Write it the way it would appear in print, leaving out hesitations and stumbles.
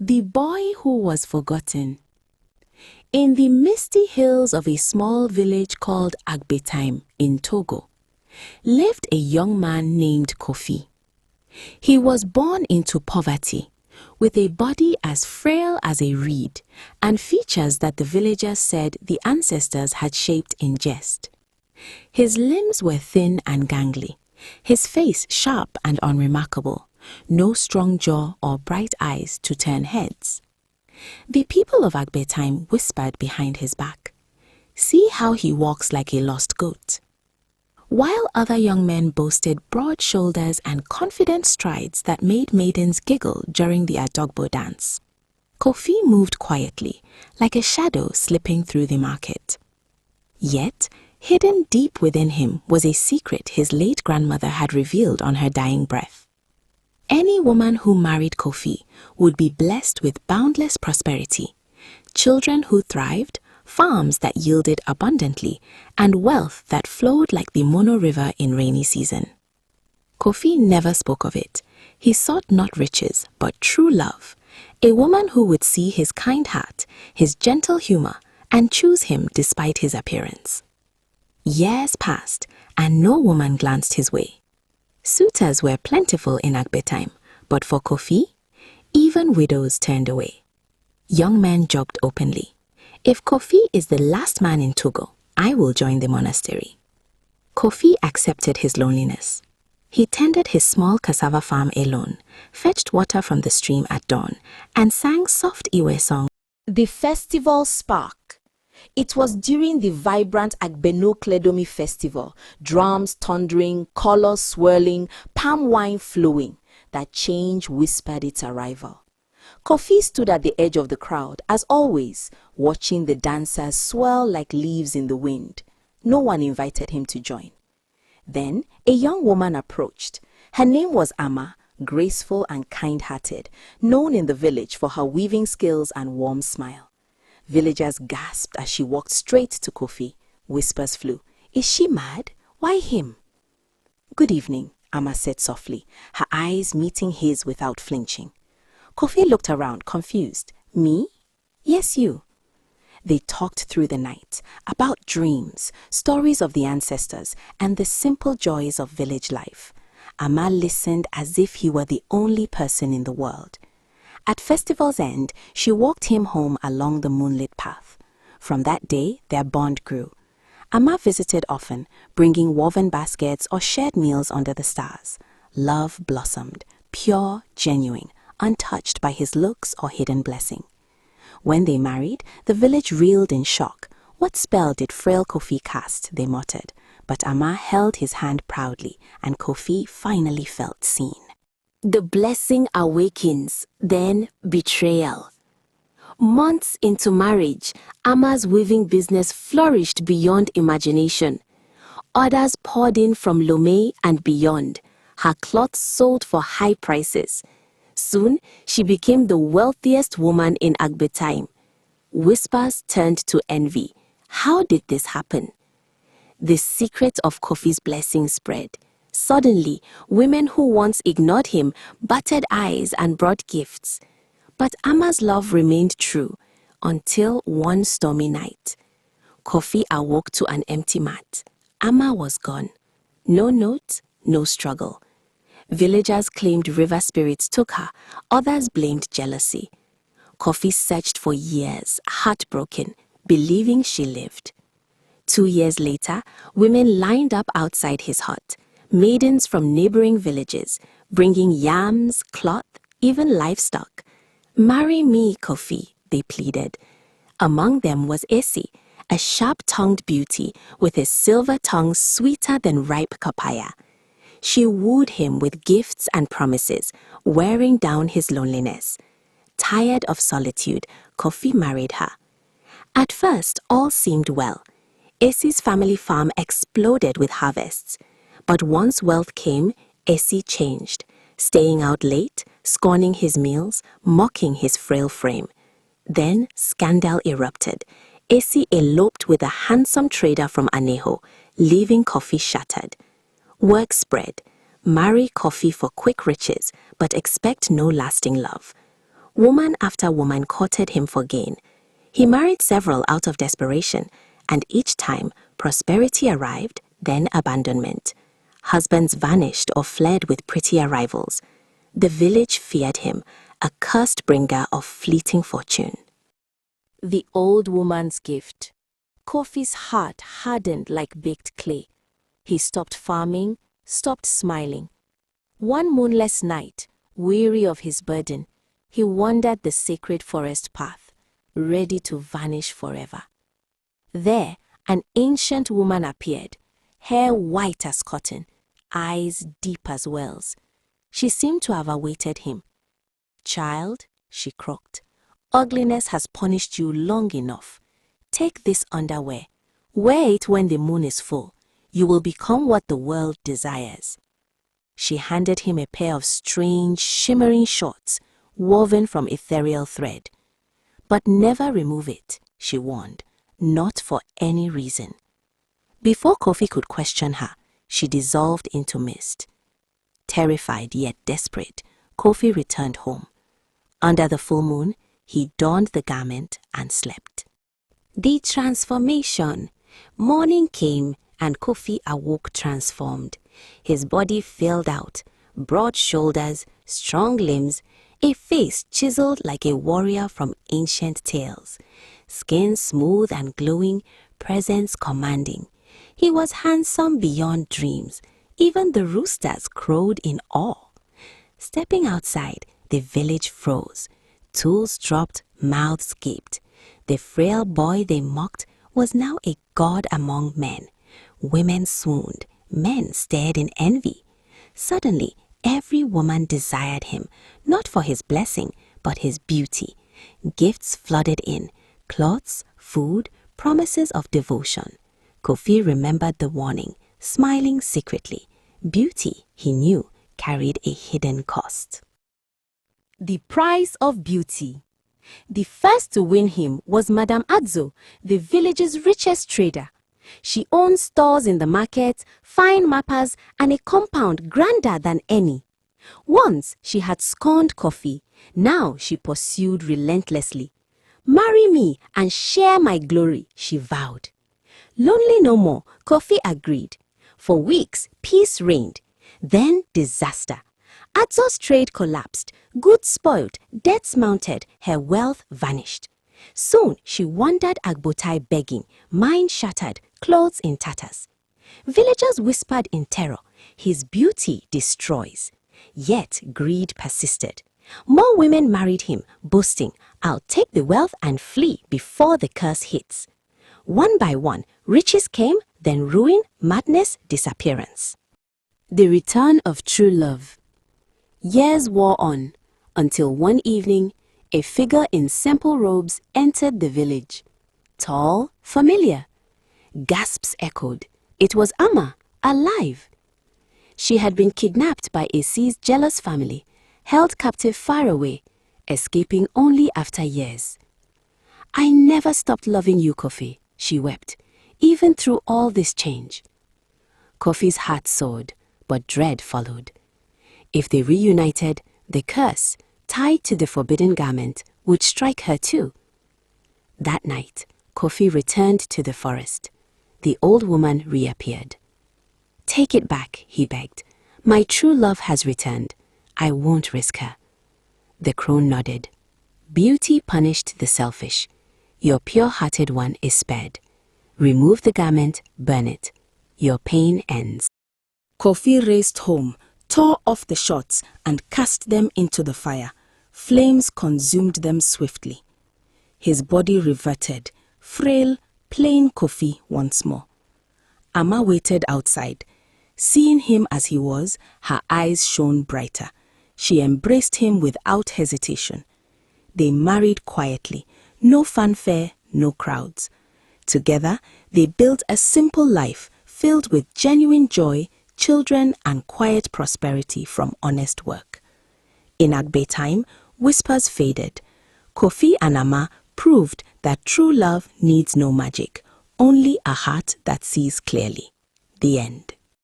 The boy who was forgotten. In the misty hills of a small village called Agbetim in Togo, lived a young man named Kofi. He was born into poverty, with a body as frail as a reed and features that the villagers said the ancestors had shaped in jest. His limbs were thin and gangly, his face sharp and unremarkable, no strong jaw or bright eyes to turn heads. The people of Agbetim whispered behind his back, "See how he walks like a lost goat." While other young men boasted broad shoulders and confident strides that made maidens giggle during the Adogbo dance, Kofi moved quietly, like a shadow slipping through the market. Yet, hidden deep within him was a secret his late grandmother had revealed on her dying breath. Any woman who married Kofi would be blessed with boundless prosperity, children who thrived, farms that yielded abundantly, and wealth that flowed like the Mono River in rainy season. Kofi never spoke of it. He sought not riches, but true love, a woman who would see his kind heart, his gentle humor, and choose him despite his appearance. Years passed, and no woman glanced his way. Suitors were plentiful in Agbetim, but for Kofi, even widows turned away. Young men joked openly, "If Kofi is the last man in Togo, I will join the monastery." Kofi accepted his loneliness. He tended his small cassava farm alone, fetched water from the stream at dawn, and sang soft Iwe songs. The festival spark. It was during the vibrant Agbeno Kledomi festival, drums thundering, colors swirling, palm wine flowing, that change whispered its arrival. Kofi stood at the edge of the crowd, as always, watching the dancers swirl like leaves in the wind. No one invited him to join. Then a young woman approached. Her name was Ama, graceful and kind-hearted, known in the village for her weaving skills and warm smile. Villagers gasped as she walked straight to Kofi. Whispers flew. "Is she mad? Why him?" "Good evening," Ama said softly, her eyes meeting his without flinching. Kofi looked around, confused. "Me?" "Yes, you." They talked through the night, about dreams, stories of the ancestors, and the simple joys of village life. Ama listened as if he were the only person in the world. At festival's end, she walked him home along the moonlit path. From that day, their bond grew. Ama visited often, bringing woven baskets or shared meals under the stars. Love blossomed, pure, genuine, untouched by his looks or hidden blessing. When they married, the village reeled in shock. What spell did frail Kofi cast, they muttered. But Ama held his hand proudly, and Kofi finally felt seen. The blessing awakens, then betrayal. Months into marriage, Ama's weaving business flourished beyond imagination. Orders poured in from Lomé and beyond. Her cloths sold for high prices. Soon, she became the wealthiest woman in Agbetim. Whispers turned to envy. How did this happen? The secret of Kofi's blessing spread. Suddenly, women who once ignored him batted eyes and brought gifts. But Ama's love remained true until one stormy night. Kofi awoke to an empty mat. Ama was gone. No note, no struggle. Villagers claimed river spirits took her, others blamed jealousy. Kofi searched for years, heartbroken, believing she lived. 2 years later, women lined up outside his hut. Maidens from neighboring villages, bringing yams, cloth, even livestock. "Marry me, Kofi," they pleaded. Among them was Essie, a sharp-tongued beauty with a silver tongue sweeter than ripe papaya. She wooed him with gifts and promises, wearing down his loneliness. Tired of solitude, Kofi married her. At first, all seemed well. Essie's family farm exploded with harvests. But once wealth came, Essie changed, staying out late, scorning his meals, mocking his frail frame. Then scandal erupted. Essie eloped with a handsome trader from Anejo, leaving Kofi shattered. Word spread. Marry Kofi for quick riches, but expect no lasting love. Woman after woman courted him for gain. He married several out of desperation, and each time prosperity arrived, then abandonment. Husbands vanished or fled with prettier rivals. The village feared him, a cursed bringer of fleeting fortune. The old woman's gift. Kofi's heart hardened like baked clay. He stopped farming, stopped smiling. One moonless night, weary of his burden, he wandered the sacred forest path, ready to vanish forever. There, an ancient woman appeared, hair white as cotton, eyes deep as wells. She seemed to have awaited him. "Child," she croaked, "ugliness has punished you long enough. Take this underwear. Wear it when the moon is full. You will become what the world desires." She handed him a pair of strange, shimmering shorts woven from ethereal thread. "But never remove it," she warned, "not for any reason." Before Kofi could question her, she dissolved into mist. Terrified yet desperate, Kofi returned home. Under the full moon, he donned the garment and slept. The transformation. Morning came and Kofi awoke transformed. His body filled out, broad shoulders, strong limbs, a face chiseled like a warrior from ancient tales, skin smooth and glowing, presence commanding. He was handsome beyond dreams. Even the roosters crowed in awe. Stepping outside, the village froze. Tools dropped, mouths gaped. The frail boy they mocked was now a god among men. Women swooned, men stared in envy. Suddenly, every woman desired him, not for his blessing, but his beauty. Gifts flooded in, clothes, food, promises of devotion. Kofi remembered the warning, smiling secretly. Beauty, he knew, carried a hidden cost. The price of beauty. The first to win him was Madame Adzo, the village's richest trader. She owned stores in the market, fine mappers, and a compound grander than any. Once she had scorned Kofi. Now she pursued relentlessly. "Marry me and share my glory," she vowed. Lonely no more, Kofi agreed. For weeks, peace reigned. Then disaster. Adzo's trade collapsed. Goods spoiled, debts mounted, her wealth vanished. Soon she wandered Agbotai begging, mind shattered, clothes in tatters. Villagers whispered in terror, "His beauty destroys." Yet greed persisted. More women married him, boasting, "I'll take the wealth and flee before the curse hits." One by one, riches came, then ruin, madness, disappearance. The return of true love. Years wore on, until one evening, a figure in simple robes entered the village. Tall, familiar. Gasps echoed. It was Amma, alive. She had been kidnapped by Esi's jealous family, held captive far away, escaping only after years. "I never stopped loving you, Kofi," she wept, "even through all this change." Kofi's heart soared, but dread followed. If they reunited, the curse, tied to the forbidden garment, would strike her too. That night, Kofi returned to the forest. The old woman reappeared. "Take it back," he begged. "My true love has returned. I won't risk her." The crone nodded. "Beauty punished the selfish. Your pure-hearted one is spared. Remove the garment, burn it. Your pain ends." Kofi raced home, tore off the shorts, and cast them into the fire. Flames consumed them swiftly. His body reverted, frail, plain Kofi once more. Amma waited outside. Seeing him as he was, her eyes shone brighter. She embraced him without hesitation. They married quietly, no fanfare, no crowds. Together, they built a simple life filled with genuine joy, children, and quiet prosperity from honest work. In Agbe time, whispers faded. Kofi and Amma proved that true love needs no magic, only a heart that sees clearly. The end.